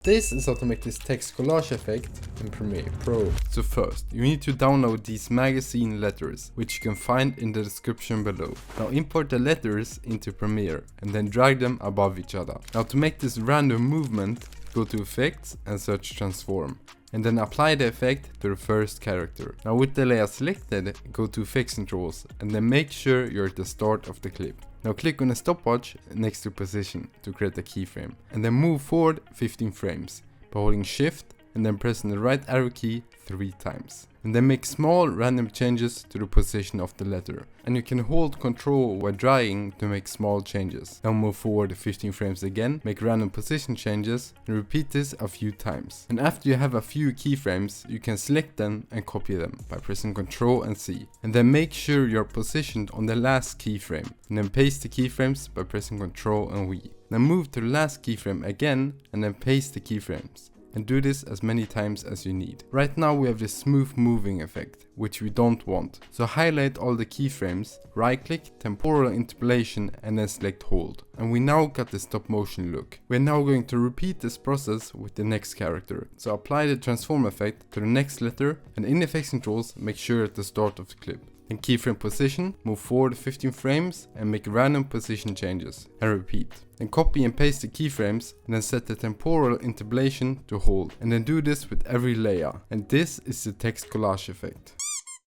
This is how to make this text collage effect in Premiere Pro. So first, you need to download these magazine letters, which you can find in the description below. Now import the letters into Premiere and then drag them above each other. Now to make this random movement, go to Effects and search Transform. And then apply the effect to the first character. Now with the layer selected, go to Effects Controls and then make sure you're at the start of the clip. Now click on the stopwatch next to position to create a keyframe. And then move forward 15 frames by holding Shift and then pressing the right arrow key 3 times. And then make small random changes to the position of the letter. And you can hold Ctrl while dragging to make small changes. Now move forward 15 frames again, make random position changes and repeat this a few times. And after you have a few keyframes, you can select them and copy them by pressing Ctrl and C. And then make sure you're positioned on the last keyframe. And then paste the keyframes by pressing Ctrl and V. Now move to the last keyframe again and then paste the keyframes. And do this as many times as you need. Right now we have this smooth moving effect, which we don't want. So highlight all the keyframes, right click, temporal interpolation and then select hold. And we now got the stop motion look. We're now going to repeat this process with the next character. So apply the transform effect to the next letter and in Effects Controls make sure at the start of the clip. In keyframe position, move forward 15 frames and make random position changes and repeat. Then copy and paste the keyframes and then set the temporal interpolation to hold. And then do this with every layer. And this is the text collage effect.